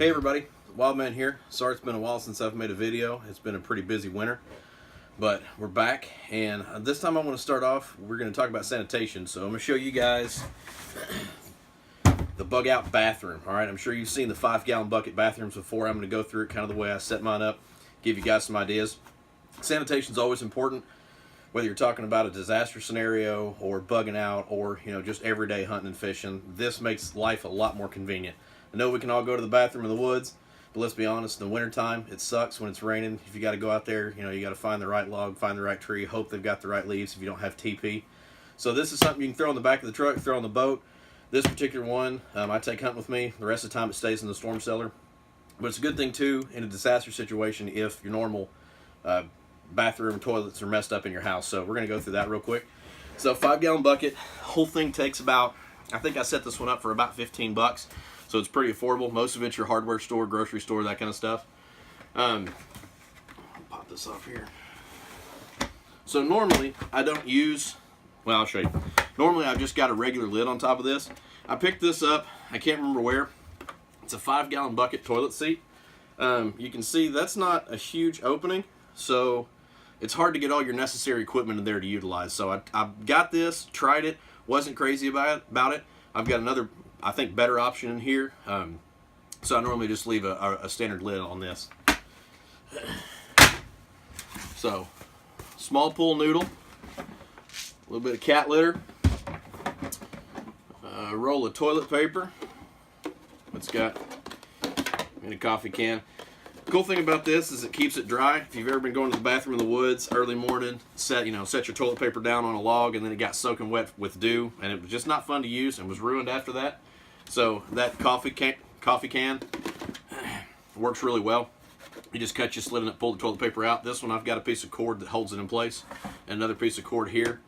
Hey everybody, Wildman here. Sorry it's been a while since I've made a video. It's been a pretty busy winter, but we're back, and this time I want to start off, we're going to talk about sanitation. So I'm going to show you guys the bug out bathroom. Alright, I'm sure you've seen the 5-gallon bucket bathrooms before. I'm going to go through it kind of the way I set mine up, give you guys some ideas. Sanitation is always important, whether you're talking about a disaster scenario or bugging out or just everyday hunting and fishing. This makes life a lot more convenient. I know we can all go to the bathroom in the woods, but let's be honest, in the wintertime, it sucks when it's raining. If you got to go out there, you got to find the right log, find the right tree, hope they've got the right leaves if you don't have TP. So this is something you can throw in the back of the truck, throw on the boat. This particular one, I take hunting with me. The rest of the time it stays in the storm cellar. But it's a good thing too in a disaster situation if your normal bathroom toilets are messed up in your house. So we're going to go through that real quick. So 5-gallon bucket, whole thing takes about, I think I set this one up for about 15 bucks. So it's pretty affordable. Most of it's your hardware store, grocery store, that kind of stuff. I'll pop this off here. So normally I don't use, well, I'll show you. Normally I've just got a regular lid on top of this. I picked this up, I can't remember where. It's a 5-gallon bucket toilet seat. You can see that's not a huge opening, so it's hard to get all your necessary equipment in there to utilize. So I got this, tried it, wasn't crazy about it. I've got another, I think, better option in here. So I normally just leave a standard lid on this. So, small pool noodle, a little bit of cat litter, a roll of toilet paper. It's got in a coffee can. The cool thing about this is it keeps it dry. If you've ever been going to the bathroom in the woods early morning, set your toilet paper down on a log, and then it got soaking wet with dew, and it was just not fun to use and was ruined after that. So that coffee can works really well. You just cut your slit in it, pull the toilet paper out. This one I've got a piece of cord that holds it in place, and another piece of cord here,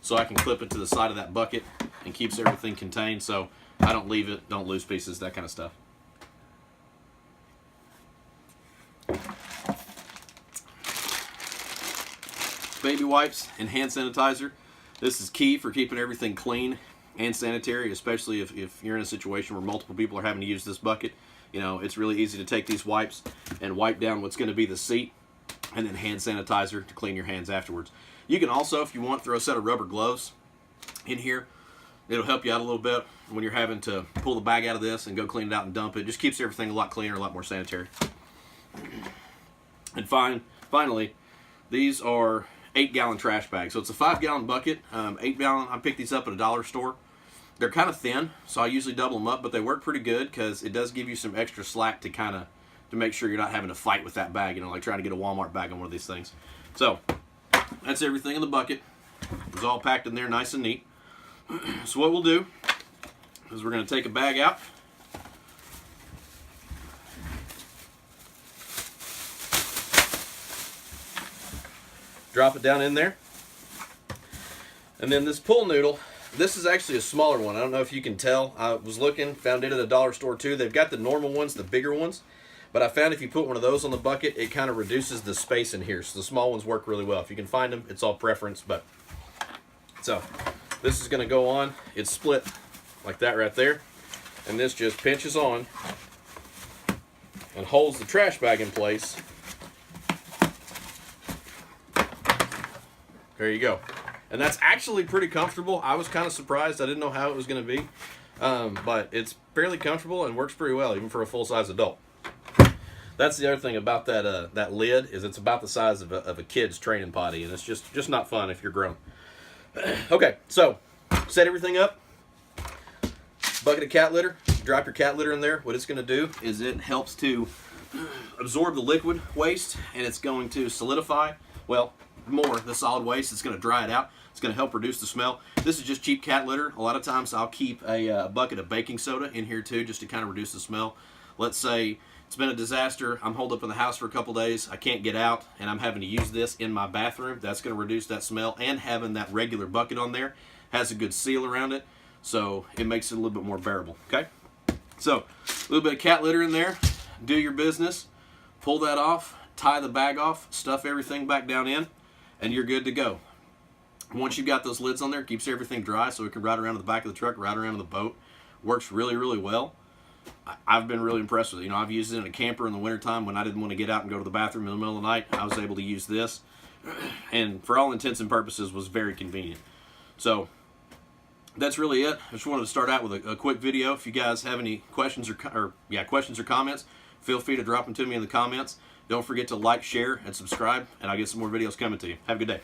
so I can clip it to the side of that bucket and keeps everything contained, so I don't leave it, don't lose pieces, that kind of stuff. Baby wipes and hand sanitizer. This is key for keeping everything clean and sanitary, especially if you're in a situation where multiple people are having to use this bucket. It's really easy to take these wipes and wipe down what's going to be the seat, and then hand sanitizer to clean your hands afterwards. You can also, if you want, throw a set of rubber gloves in here. It'll help you out a little bit when you're having to pull the bag out of this and go clean it out and dump it. It just keeps everything a lot cleaner, a lot more sanitary. And finally, these are 8-gallon trash bags. So it's a 5-gallon bucket, 8-gallon. I picked these up at a dollar store. They're kind of thin, so I usually double them up, but they work pretty good because it does give you some extra slack to make sure you're not having to fight with that bag, like trying to get a Walmart bag on one of these things. So that's everything in the bucket. It's all packed in there nice and neat. So what we'll do is we're going to take a bag out. Drop it down in there. And then this pool noodle, this is actually a smaller one. I don't know if you can tell. I was looking, found it at a dollar store too. They've got the normal ones, the bigger ones. But I found if you put one of those on the bucket, it kind of reduces the space in here. So the small ones work really well. If you can find them, it's all preference. But so this is going to go on. It's split like that right there. And this just pinches on and holds the trash bag in place. There you go. And that's actually pretty comfortable. I was kind of surprised. I didn't know how it was going to be. But it's fairly comfortable and works pretty well, even for a full-size adult. That's the other thing about that lid, is it's about the size of a kid's training potty, and it's just not fun if you're grown. Okay, so set everything up. Bucket of cat litter. Drop your cat litter in there. What it's going to do is it helps to absorb the liquid waste, and it's going to solidify, the solid waste. It's going to dry it out. It's going to help reduce the smell. This is just cheap cat litter. A lot of times I'll keep a bucket of baking soda in here too, just to kind of reduce the smell. Let's say it's been a disaster. I'm holed up in the house for a couple days. I can't get out, and I'm having to use this in my bathroom. That's going to reduce that smell, and having that regular bucket on there has a good seal around it, so it makes it a little bit more bearable. Okay? So a little bit of cat litter in there. Do your business. Pull that off. Tie the bag off. Stuff everything back down in, and you're good to go. Once you've got those lids on there, it keeps everything dry, so it can ride around to the back of the truck, ride around to the boat. Works really, really well. I've been really impressed with it. You know, I've used it in a camper in the wintertime when I didn't want to get out and go to the bathroom in the middle of the night. I was able to use this, and for all intents and purposes was very convenient. So that's really it. I just wanted to start out with a quick video. If you guys have any questions or questions or comments, feel free to drop them to me in the comments. Don't forget to like, share, and subscribe, and I'll get some more videos coming to you. Have a good day.